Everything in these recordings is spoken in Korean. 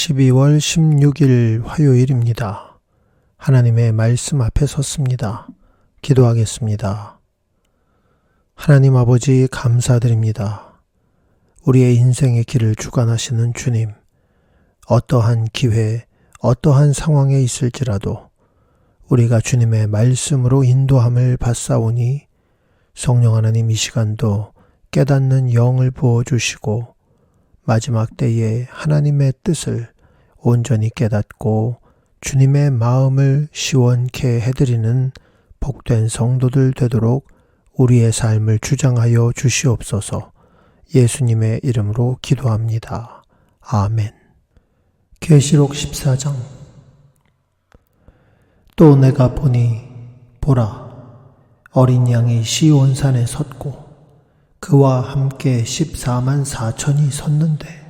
12월 16일 화요일입니다. 하나님의 말씀 앞에 섰습니다. 기도하겠습니다. 하나님 아버지 감사드립니다. 우리의 인생의 길을 주관하시는 주님, 어떠한 기회, 어떠한 상황에 있을지라도 우리가 주님의 말씀으로 인도함을 받사오니 성령 하나님 이 시간도 깨닫는 영을 부어주시고 마지막 때에 하나님의 뜻을 온전히 깨닫고 주님의 마음을 시원케 해드리는 복된 성도들 되도록 우리의 삶을 주장하여 주시옵소서. 예수님의 이름으로 기도합니다. 아멘. 계시록 14장. 또 내가 보니 보라, 어린 양이 시온산에 섰고 그와 함께 14만 4천이 섰는데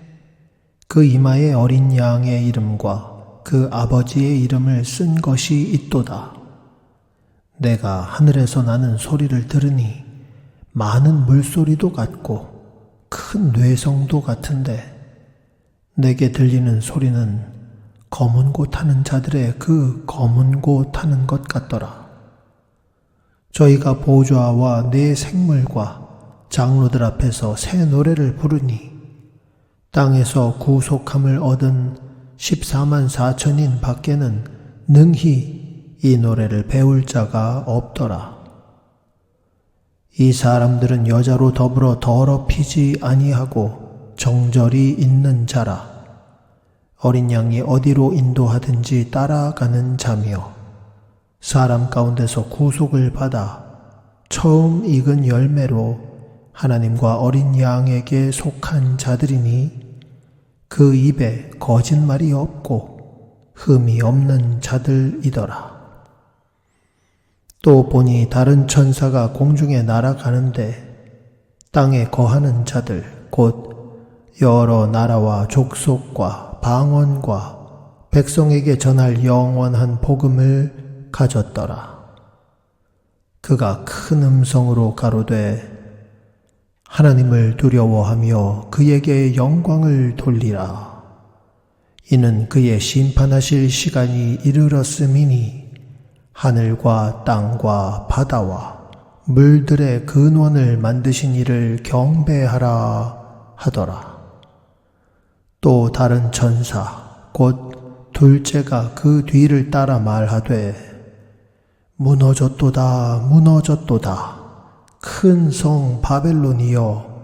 그 이마에 어린 양의 이름과 그 아버지의 이름을 쓴 것이 있도다. 내가 하늘에서 나는 소리를 들으니 많은 물소리도 같고 큰 뇌성도 같은데 내게 들리는 소리는 검은 고 타는 자들의 그 검은 고 타는 것 같더라. 저희가 보좌와 네 생물과 장로들 앞에서 새 노래를 부르니 땅에서 구속함을 얻은 14만 4천인 밖에는 능히 이 노래를 배울 자가 없더라. 이 사람들은 여자로 더불어 더럽히지 아니하고 정절이 있는 자라. 어린 양이 어디로 인도하든지 따라가는 자며 사람 가운데서 구속을 받아 처음 익은 열매로 하나님과 어린 양에게 속한 자들이니 그 입에 거짓말이 없고 흠이 없는 자들이더라. 또 보니 다른 천사가 공중에 날아가는데 땅에 거하는 자들 곧 여러 나라와 족속과 방언과 백성에게 전할 영원한 복음을 가졌더라. 그가 큰 음성으로 가로되 하나님을 두려워하며 그에게 영광을 돌리라. 이는 그의 심판하실 시간이 이르렀음이니 하늘과 땅과 바다와 물들의 근원을 만드신 이를 경배하라 하더라. 또 다른 천사 곧 둘째가 그 뒤를 따라 말하되 무너졌도다 무너졌도다. 큰 성 바벨론이여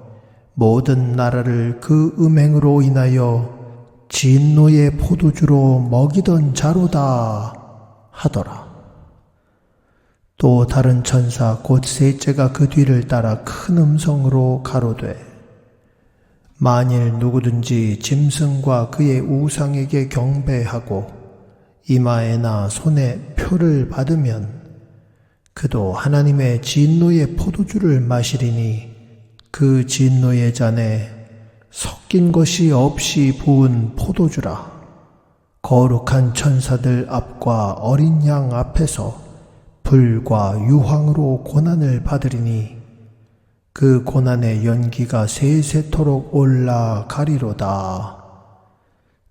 모든 나라를 그 음행으로 인하여 진노의 포도주로 먹이던 자로다 하더라. 또 다른 천사 곧 셋째가 그 뒤를 따라 큰 음성으로 가로되 만일 누구든지 짐승과 그의 우상에게 경배하고 이마에나 손에 표를 받으면 그도 하나님의 진노의 포도주를 마시리니 그 진노의 잔에 섞인 것이 없이 부은 포도주라. 거룩한 천사들 앞과 어린 양 앞에서 불과 유황으로 고난을 받으리니 그 고난의 연기가 세세토록 올라가리로다.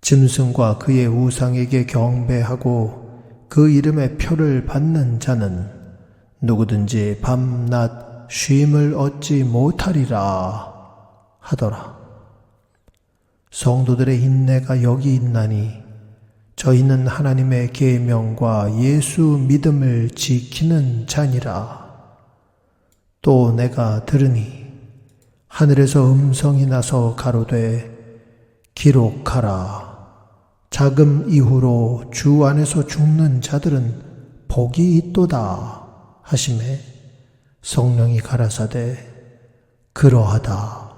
짐승과 그의 우상에게 경배하고 그 이름의 표를 받는 자는 누구든지 밤낮 쉼을 얻지 못하리라 하더라. 성도들의 인내가 여기 있나니 저희는 하나님의 계명과 예수 믿음을 지키는 자니라. 또 내가 들으니 하늘에서 음성이 나서 가로되 기록하라. 자금 이후로 주 안에서 죽는 자들은 복이 있도다 하시매 성령이 가라사대 그러하다.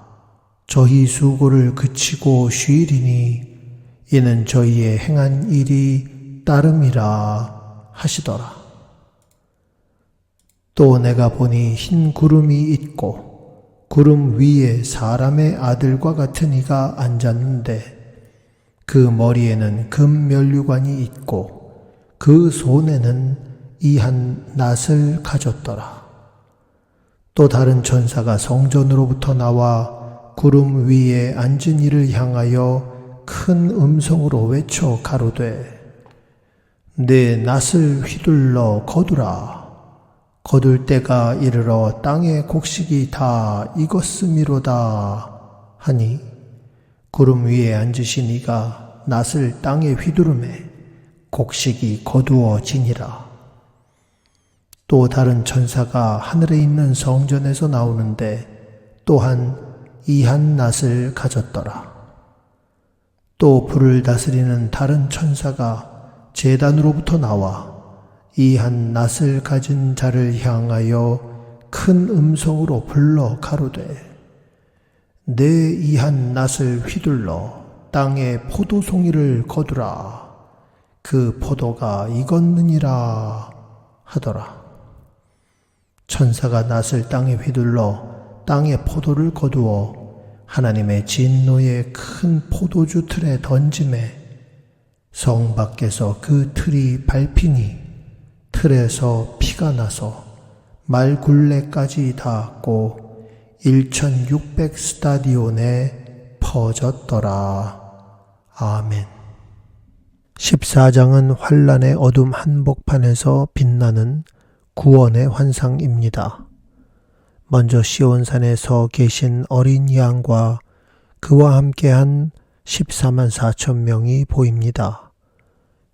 저희 수고를 그치고 쉬리니 이는 저희의 행한 일이 따름이라 하시더라. 또 내가 보니 흰 구름이 있고 구름 위에 사람의 아들과 같은 이가 앉았는데 그 머리에는 금 면류관이 있고 그 손에는 이 한 낫을 가졌더라. 또 다른 천사가 성전으로부터 나와 구름 위에 앉은 이를 향하여 큰 음성으로 외쳐 가로되 내 낫을 휘둘러 거두라. 거둘 때가 이르러 땅의 곡식이 다 익었음이로다 하니 구름 위에 앉으신 이가 낫을 땅에 휘두르매 곡식이 거두어지니라. 또 다른 천사가 하늘에 있는 성전에서 나오는데 또한 이 한 낫을 가졌더라. 또 불을 다스리는 다른 천사가 제단으로부터 나와 이 한 낫을 가진 자를 향하여 큰 음성으로 불러 가로되 내 이 한 낫을 휘둘러 땅에 포도송이를 거두라. 그 포도가 익었느니라 하더라. 천사가 낫을 땅에 휘둘러 땅에 포도를 거두어 하나님의 진노의 큰 포도주 틀에 던짐에 성 밖에서 그 틀이 밟히니 틀에서 피가 나서 말굴레까지 닿았고 1600 스타디온에 퍼졌더라. 아멘. 14장은 환란의 어둠 한복판에서 빛나는 구원의 환상입니다. 먼저 시온산에 서 계신 어린 양과 그와 함께한 14만 4천 명이 보입니다.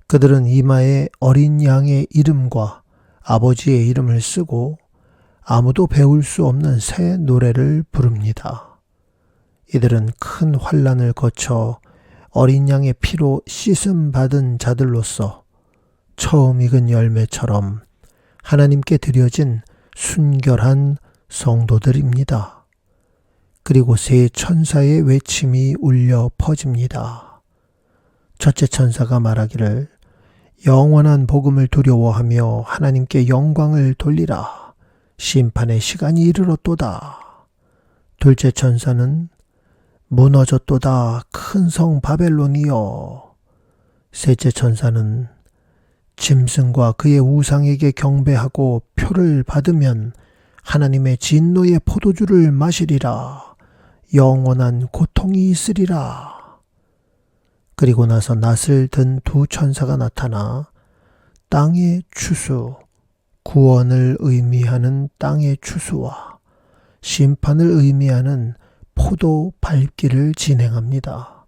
그들은 이마에 어린 양의 이름과 아버지의 이름을 쓰고 아무도 배울 수 없는 새 노래를 부릅니다. 이들은 큰 환란을 거쳐 어린 양의 피로 씻음 받은 자들로서 처음 익은 열매처럼 하나님께 드려진 순결한 성도들입니다. 그리고 세 천사의 외침이 울려 퍼집니다. 첫째 천사가 말하기를 영원한 복음을 두려워하며 하나님께 영광을 돌리라. 심판의 시간이 이르렀도다. 둘째 천사는 무너졌도다. 큰 성 바벨론이여. 셋째 천사는 짐승과 그의 우상에게 경배하고 표를 받으면 하나님의 진노의 포도주를 마시리라. 영원한 고통이 있으리라. 그리고 나서 낫을 든 두 천사가 나타나 땅의 추수, 구원을 의미하는 땅의 추수와 심판을 의미하는 포도 밟기를 진행합니다.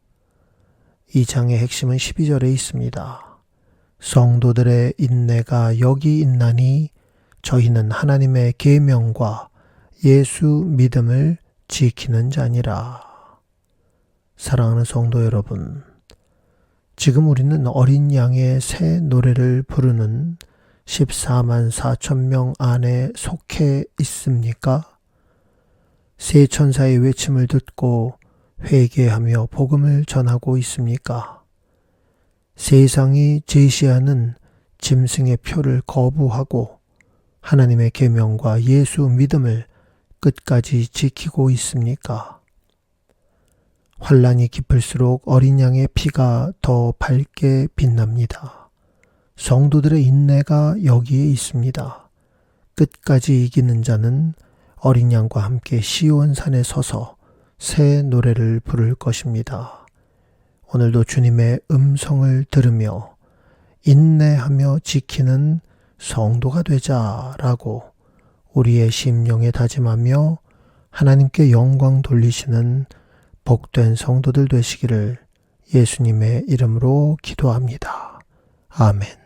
이 장의 핵심은 12절에 있습니다. 성도들의 인내가 여기 있나니 저희는 하나님의 계명과 예수 믿음을 지키는 자니라. 사랑하는 성도 여러분, 지금 우리는 어린 양의 새 노래를 부르는 14만 4천 명 안에 속해 있습니까? 세 천사의 외침을 듣고 회개하며 복음을 전하고 있습니까? 세상이 제시하는 짐승의 표를 거부하고 하나님의 계명과 예수 믿음을 끝까지 지키고 있습니까? 환란이 깊을수록 어린 양의 피가 더 밝게 빛납니다. 성도들의 인내가 여기에 있습니다. 끝까지 이기는 자는 어린 양과 함께 시온산에 서서 새 노래를 부를 것입니다. 오늘도 주님의 음성을 들으며 인내하며 지키는 성도가 되자라고 우리의 심령에 다짐하며 하나님께 영광 돌리시는 복된 성도들 되시기를 예수님의 이름으로 기도합니다. 아멘.